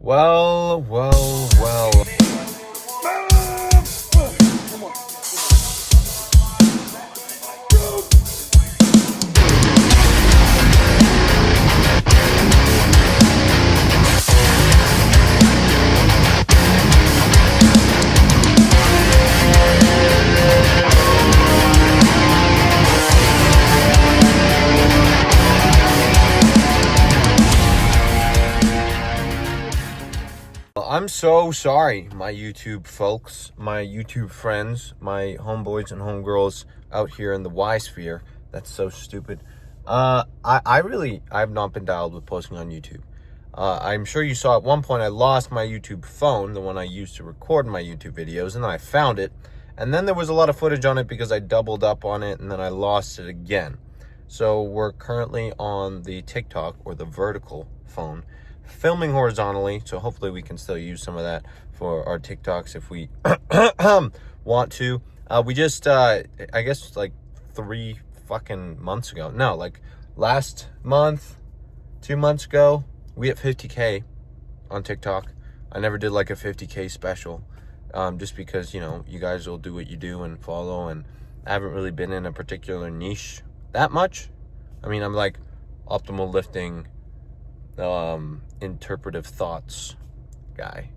Well, well, well. I'm so sorry, my YouTube folks, my YouTube friends, my homeboys and homegirls out here in the Y sphere. That's so stupid. I've not been dialed with posting on YouTube. I'm sure you saw at one point I lost my YouTube phone, the one I used to record my YouTube videos, and then I found it. And then there was a lot of footage on it because I doubled up on it and then I lost it again. So we're currently on the TikTok or the vertical phone, filming horizontally. So hopefully we can still use some of that for our TikToks if we want to. We just, I guess like 3 fucking months ago. No, like last month, 2 months ago, we hit 50K on TikTok. I never did like a 50K special, just because, you guys will do what you do and follow, and I haven't really been in a particular niche that much. I mean, I'm like optimal lifting, interpretive thoughts guy.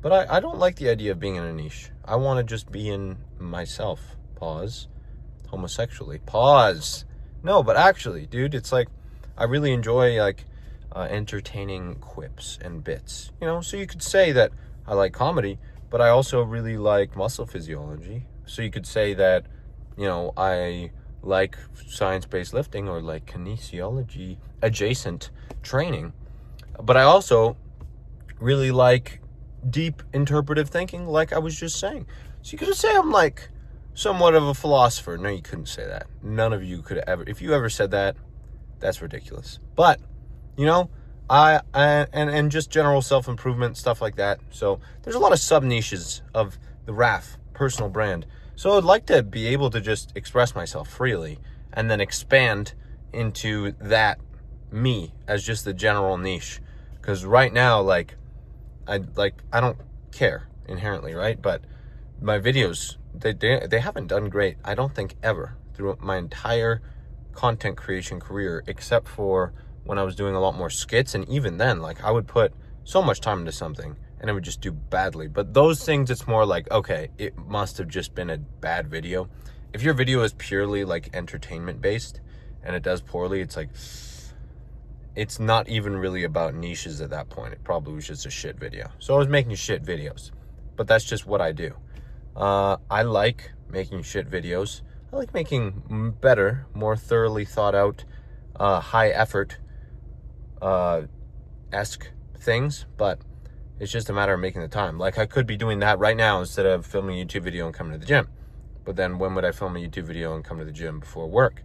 But I don't like the idea of being in a niche. I want to just be in myself. Pause. Homosexually. Pause. No, but actually, dude, it's like I really enjoy like entertaining quips and bits. So you could say that I like comedy, but I also really like muscle physiology. So you could say that, I like science-based lifting or like kinesiology adjacent training. But I also really like deep interpretive thinking, like I was just saying. So you could say I'm like somewhat of a philosopher. No, you couldn't say that. None of you could ever. If you ever said that, that's ridiculous. But, and just general self-improvement, stuff like that. So there's a lot of sub-niches of the RAF personal brand. So I'd like to be able to just express myself freely and then expand into that me as just the general niche. Because right now, I don't care inherently, right? But my videos, they haven't done great, I don't think, ever through my entire content creation career, except for when I was doing a lot more skits. And even then, like, I would put so much time into something and it would just do badly. But those things, it's more like, okay, it must have just been a bad video. If your video is purely like entertainment based and it does poorly, it's like, it's not even really about niches at that point. It probably was just a shit video. So I was making shit videos, but that's just what I do. I like making shit videos. I like making better, more thoroughly thought out, high effort, esque things, but it's just a matter of making the time. Like, I could be doing that right now instead of filming a YouTube video and coming to the gym. But then when would I film a YouTube video and come to the gym before work?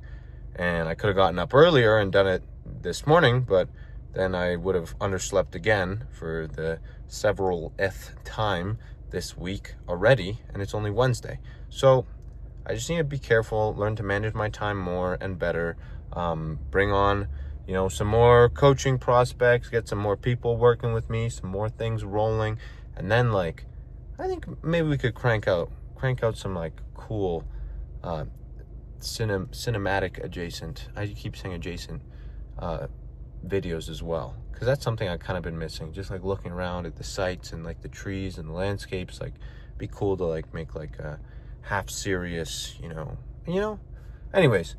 And I could have gotten up earlier and done it this morning, but then I would have underslept again for the several-th time this week already, and it's only Wednesday. So I just need to be careful, learn to manage my time more and better, bring on, some more coaching prospects, get some more people working with me, some more things rolling, and then I think maybe we could crank out some like cool cinematic adjacent, I keep saying adjacent, videos as well, because that's something I've kind of been missing, just like looking around at the sights and like the trees and the landscapes. Like, be cool to like make like a half serious, anyways.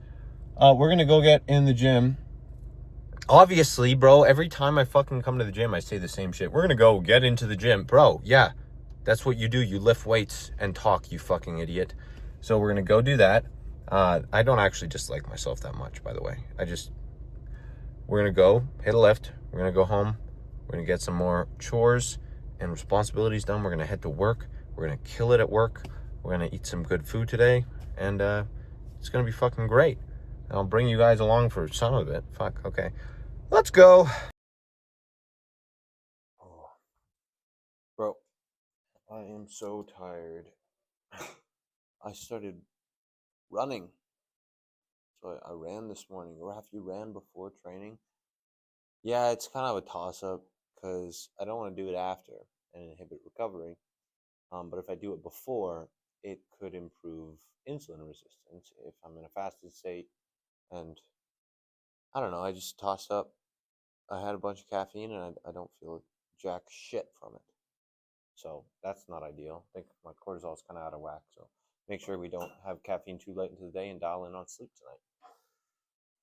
We're gonna go get in the gym. Obviously, bro, every time I fucking come to the gym I say the same shit. We're gonna go get into the gym, bro. Yeah, that's what you do. You lift weights and talk, you fucking idiot. So we're gonna go do that. I don't actually dislike myself that much, by the way. We're gonna go hit a lift. We're gonna go home. We're gonna get some more chores and responsibilities done. We're gonna head to work. We're gonna kill it at work. We're gonna eat some good food today, and it's gonna be fucking great. And I'll bring you guys along for some of it. Fuck, okay. Let's go. Oh, bro, I am so tired. I started running. So I ran this morning. Raph, you ran before training? Yeah, it's kind of a toss-up because I don't want to do it after and inhibit recovery. But if I do it before, it could improve insulin resistance if I'm in a fasted state. And I don't know, I just tossed up. I had a bunch of caffeine and I don't feel jack shit from it. So that's not ideal. I think my cortisol is kind of out of whack. So make sure we don't have caffeine too late into the day and dial in on sleep tonight.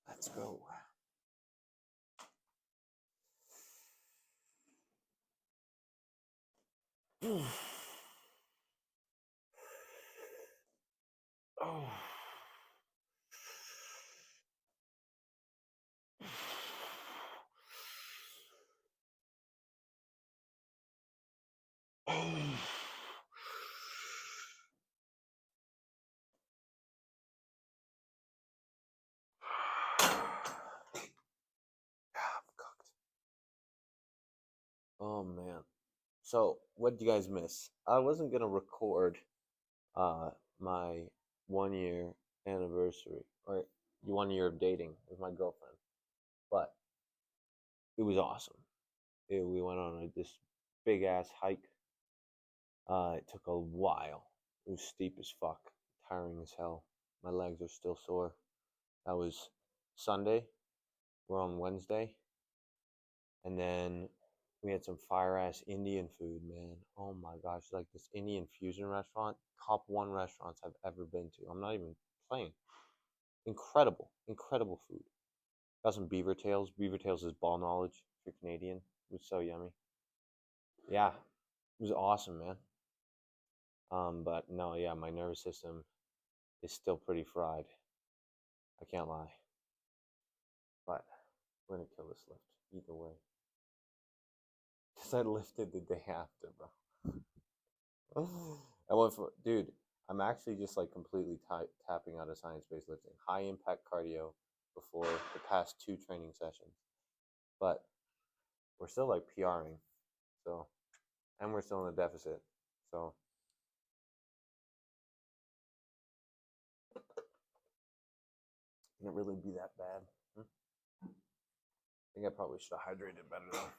Let's go. Oh. Oh. I'm cooked. Oh man. So what did you guys miss? I wasn't gonna record my 1 year anniversary or 1 year of dating with my girlfriend, but it was awesome. We went on this big ass hike. It took a while. It was steep as fuck, tiring as hell. My legs are still sore. That was Sunday. We're on Wednesday. And then we had some fire ass Indian food, man. Oh my gosh, it's like this Indian fusion restaurant, top one restaurants I've ever been to. I'm not even playing. Incredible, incredible food. Got some beaver tails. Beaver tails is ball knowledge if you're Canadian. It was so yummy. Yeah, it was awesome, man. But no, yeah, my nervous system is still pretty fried. I can't lie. But we're gonna kill this lift either way. Cause I lifted the day after, bro. I went for, dude. I'm actually just like completely tapping out of science-based lifting, high impact cardio before the past 2 training sessions. But we're still like PRing, so, and we're still in a deficit, so. Can it really be that bad? I think I probably should have hydrated better though.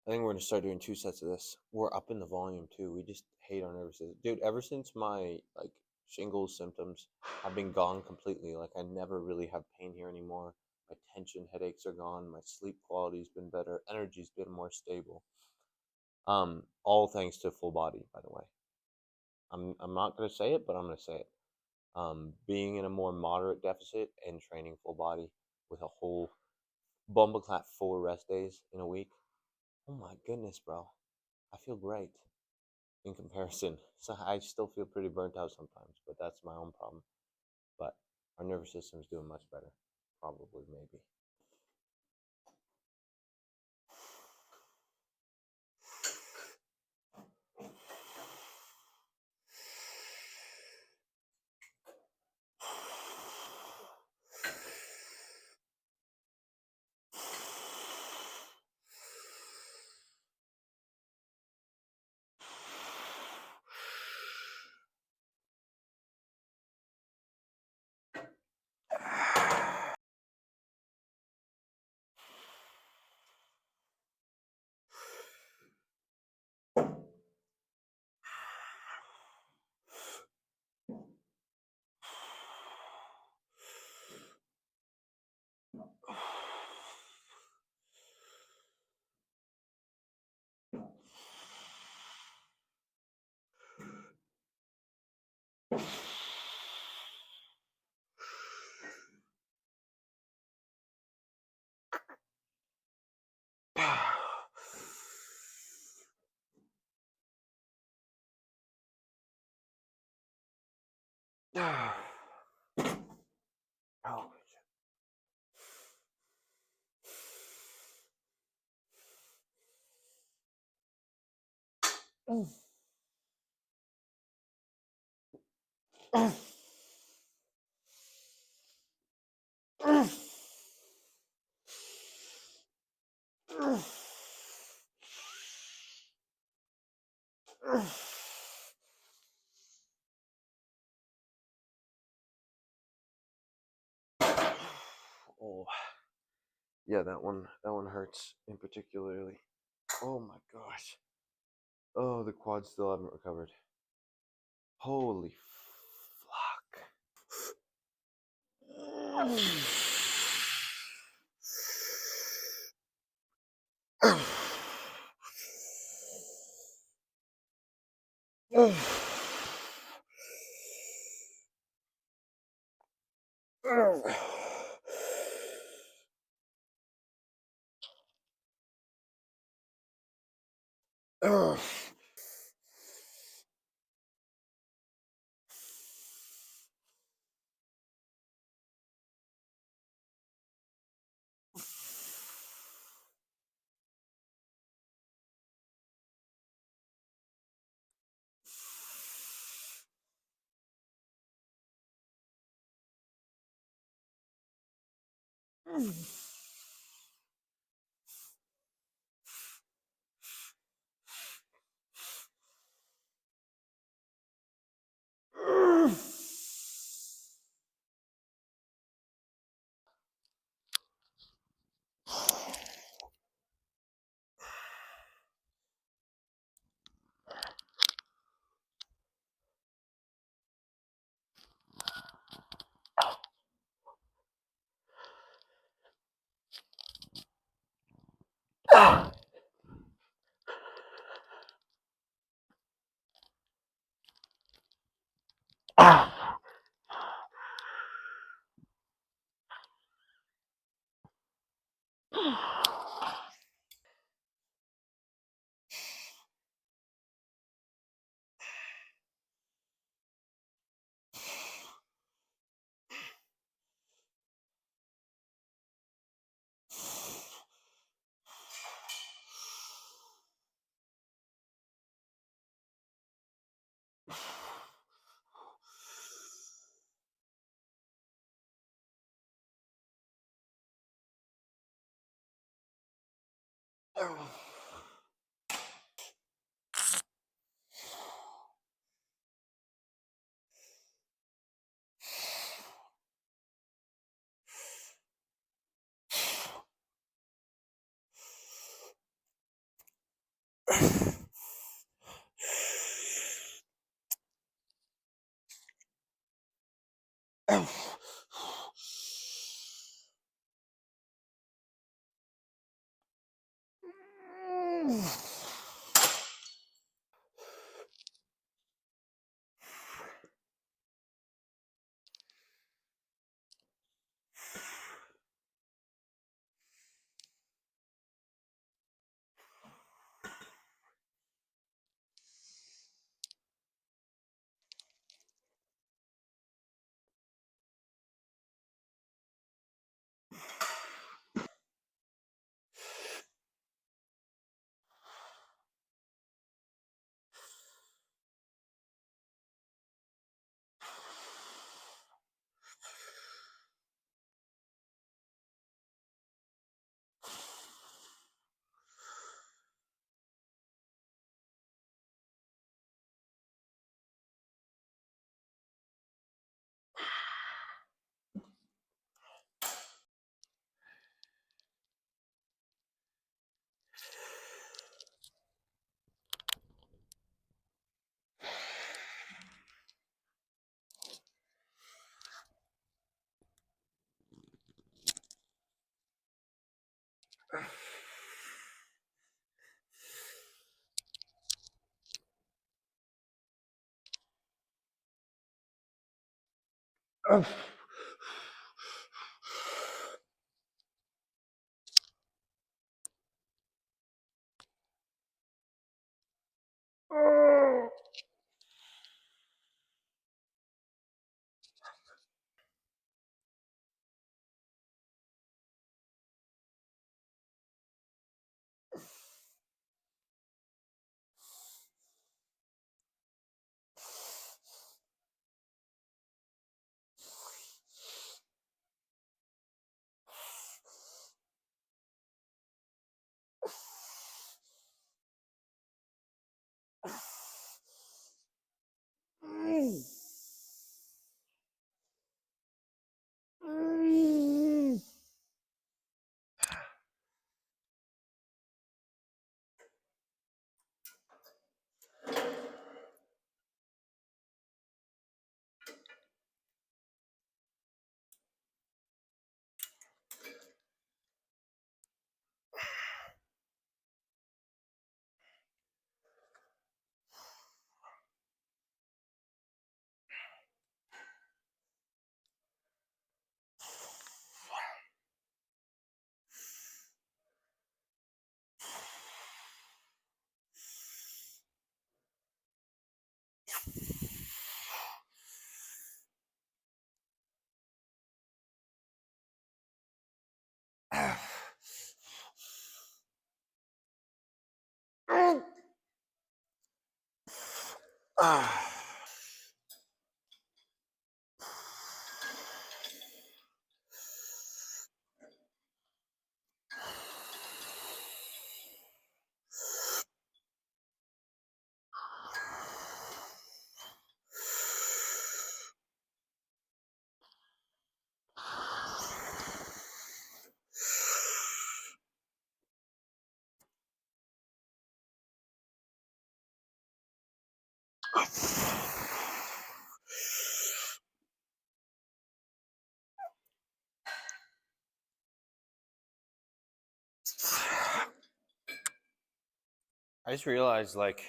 I think we're gonna start doing 2 sets of this. We're up in the volume too. We just hate our nervous system, dude. Ever since my like shingles symptoms have been gone completely, like I never really have pain here anymore. My tension headaches are gone. My sleep quality's been better. Energy's been more stable. All thanks to Fullbody, by the way. I'm not gonna say it, but I'm gonna say it. Being in a more moderate deficit and training Fullbody with a whole bumbleclap 4 rest days in a week. Oh my goodness, bro. I feel great in comparison. So I still feel pretty burnt out sometimes, but that's my own problem. But our nervous system is doing much better. Probably, maybe. Oh, Oh, yeah, that one hurts in particularly. Oh my gosh. Oh, the quads still haven't recovered. Holy fuck. I just realized, like,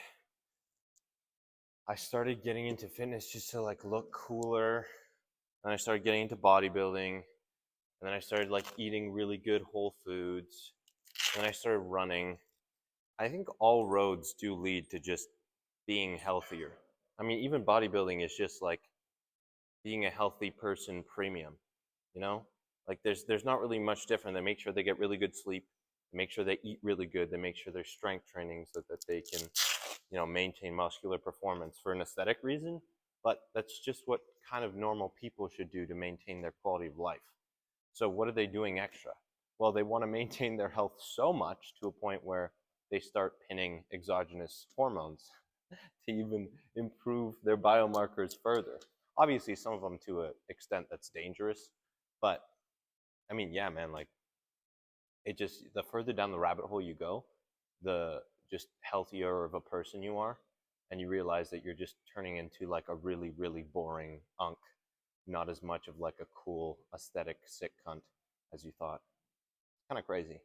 I started getting into fitness just to like look cooler. And I started getting into bodybuilding. And then I started like eating really good whole foods. And then I started running. I think all roads do lead to just being healthier. I mean, even bodybuilding is just like being a healthy person premium, you know? Like there's not really much different. They make sure they get really good sleep. They make sure they eat really good. They make sure they're strength training so that they can, you know, maintain muscular performance for an aesthetic reason. But that's just what kind of normal people should do to maintain their quality of life. So what are they doing extra? Well, they want to maintain their health so much to a point where they start pinning exogenous hormones to even improve their biomarkers further. Obviously, some of them to an extent that's dangerous, but I mean, yeah, man, like it just, the further down the rabbit hole you go, the just healthier of a person you are, and you realize that you're just turning into like a really, really boring unk, not as much of like a cool aesthetic sick cunt as you thought. Kind of crazy.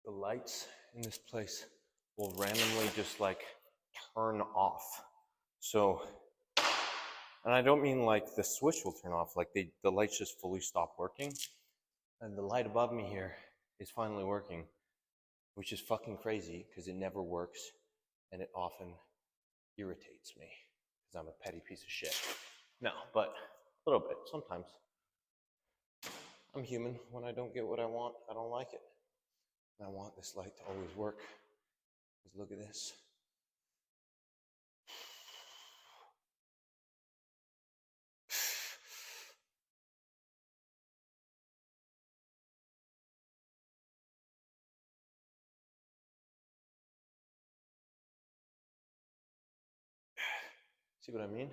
The lights in this place will randomly just like turn off. So, and I don't mean like the switch will turn off, like the lights just fully stop working. And the light above me here is finally working, which is fucking crazy because it never works and it often irritates me because I'm a petty piece of shit. No, but a little bit sometimes. I'm human. When I don't get what I want, I don't like it. And I want this light to always work. Because look at this. See what I mean?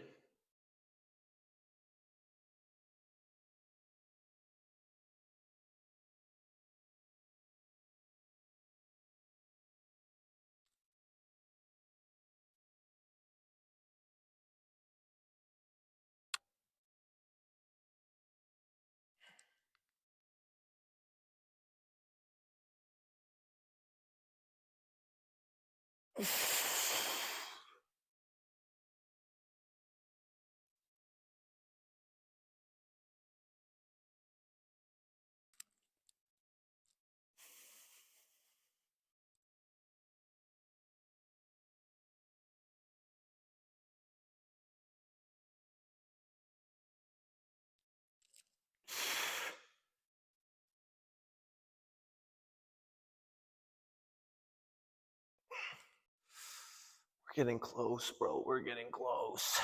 We're getting close, bro. We're getting close.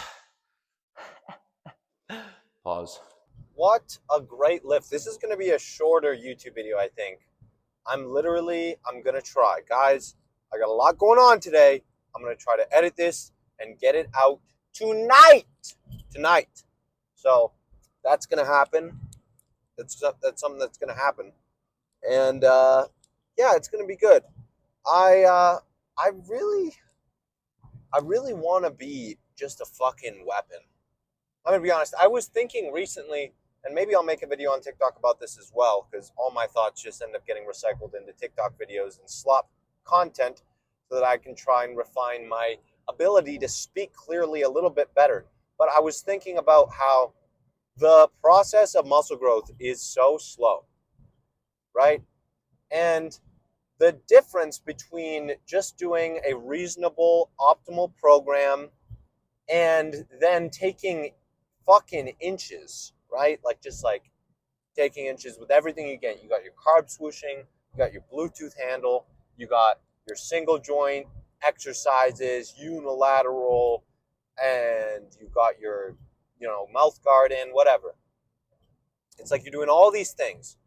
Pause. What a great lift. This is going to be a shorter YouTube video, I think. I'm going to try. Guys, I got a lot going on today. I'm going to try to edit this and get it out tonight. Tonight. So that's going to happen. That's something that's going to happen. And yeah, it's going to be good. I really want to be just a fucking weapon. I'm going to be honest. I was thinking recently, and maybe I'll make a video on TikTok about this as well, because all my thoughts just end up getting recycled into TikTok videos and slop content so that I can try and refine my ability to speak clearly a little bit better. But I was thinking about how the process of muscle growth is so slow, right? And the difference between just doing a reasonable, optimal program and then taking fucking inches, right? Just taking inches with everything you get. You got your carb swooshing, you got your Bluetooth handle, you got your single joint exercises, unilateral, and you got your, mouth guard in, whatever. It's like you're doing all these things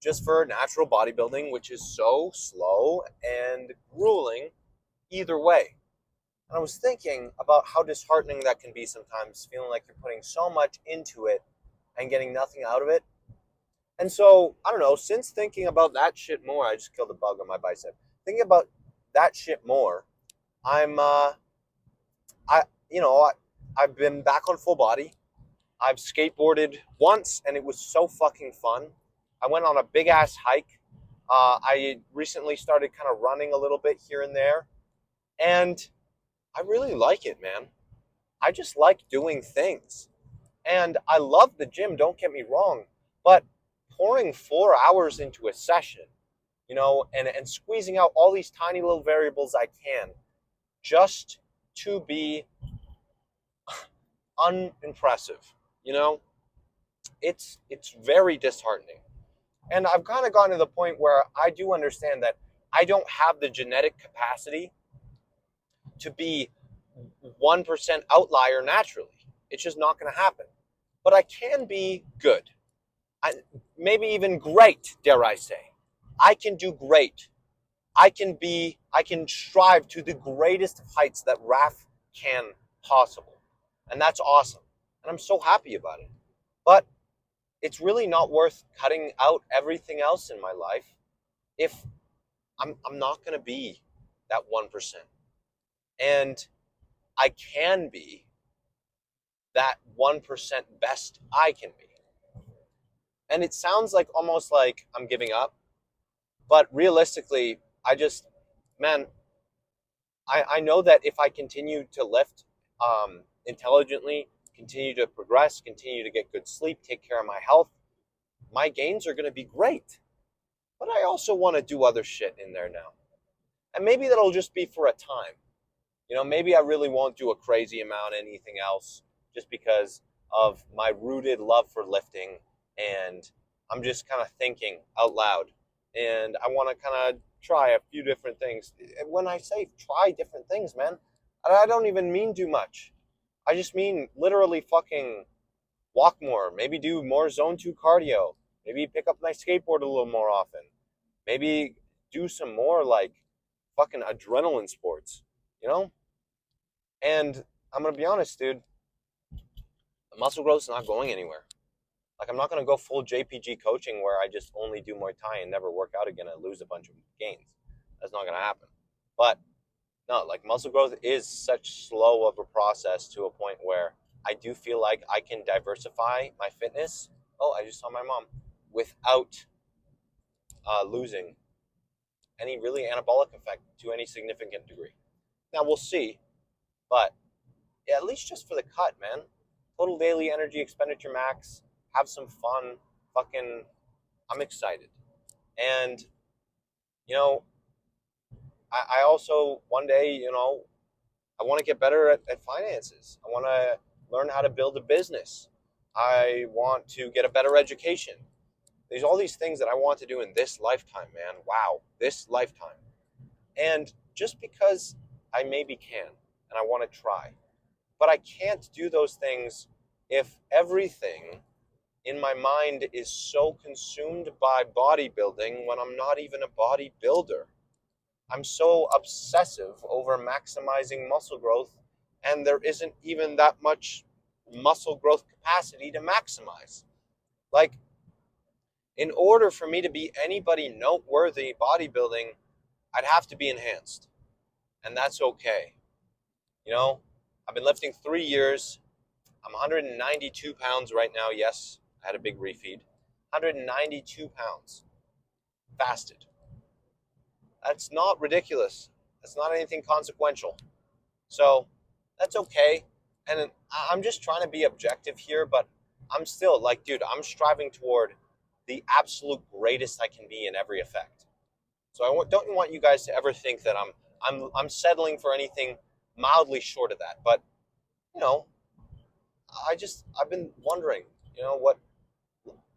just for natural bodybuilding, which is so slow and grueling either way. And I was thinking about how disheartening that can be sometimes, feeling like you're putting so much into it and getting nothing out of it. And so, I don't know, since thinking about that shit more, I just killed a bug on my bicep. Thinking about that shit more, I've been back on Fullbody. I've skateboarded once and it was so fucking fun. I went on a big ass hike. I recently started kind of running a little bit here and there. And I really like it, man. I just like doing things. And I love the gym, don't get me wrong. But pouring 4 hours into a session, and squeezing out all these tiny little variables I can just to be unimpressive, it's very disheartening. And I've kind of gotten to the point where I do understand that I don't have the genetic capacity to be 1% outlier naturally. It's just not going to happen. But I can be good. Maybe even great, dare I say. I can do great. I can strive to the greatest heights that RAF can possible. And that's awesome. And I'm so happy about it. But it's really not worth cutting out everything else in my life if I'm not going to be that 1%. And I can be that 1% best I can be. And it sounds like almost like I'm giving up. But realistically, man, I know that if I continue to lift intelligently, continue to progress, continue to get good sleep, take care of my health, my gains are going to be great. But I also want to do other shit in there now. And maybe that'll just be for a time. Maybe I really won't do a crazy amount of anything else just because of my rooted love for lifting. And I'm just kind of thinking out loud. And I want to kind of try a few different things. When I say try different things, man, I don't even mean do much. I just mean literally fucking walk more. Maybe do more zone 2 cardio. Maybe pick up my skateboard a little more often. Maybe do some more fucking adrenaline sports, And I'm gonna be honest, dude. The muscle growth's not going anywhere. Like, I'm not gonna go full JPG coaching where I just only do Muay Thai and never work out again and lose a bunch of gains. That's not gonna happen. But no, like, muscle growth is such slow of a process to a point where I do feel like I can diversify my fitness. Oh, I just saw my mom, without losing any really anabolic effect to any significant degree. Now we'll see, but yeah, at least just for the cut, man. Total daily energy expenditure max. Have some fun. Fucking, I'm excited. And you know, I also one day, I want to get better at finances. I want to learn how to build a business. I want to get a better education. There's all these things that I want to do in this lifetime, man. Wow, this lifetime. And just because I maybe can and I want to try, but I can't do those things if everything in my mind is so consumed by bodybuilding when I'm not even a bodybuilder. I'm so obsessive over maximizing muscle growth, and there isn't even that much muscle growth capacity to maximize. Like, in order for me to be anybody noteworthy bodybuilding, I'd have to be enhanced, and that's okay. I've been lifting 3 years. I'm 192 pounds right now. Yes, I had a big refeed. 192 pounds fasted. That's not ridiculous. That's not anything consequential. So that's okay. And I'm just trying to be objective here, but I'm still like, dude, I'm striving toward the absolute greatest I can be in every effect. So don't want you guys to ever think that I'm settling for anything mildly short of that. But you know, I've been wondering, what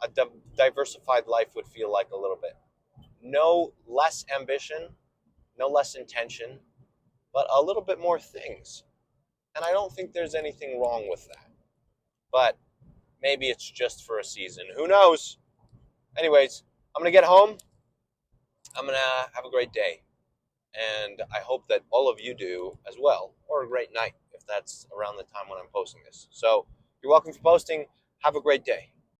a diversified life would feel like a little bit. No less ambition, no less intention, but a little bit more things. And I don't think there's anything wrong with that. But maybe it's just for a season. Who knows? Anyways, I'm going to get home. I'm going to have a great day. And I hope that all of you do as well, or a great night if that's around the time when I'm posting this. So you're welcome for posting. Have a great day.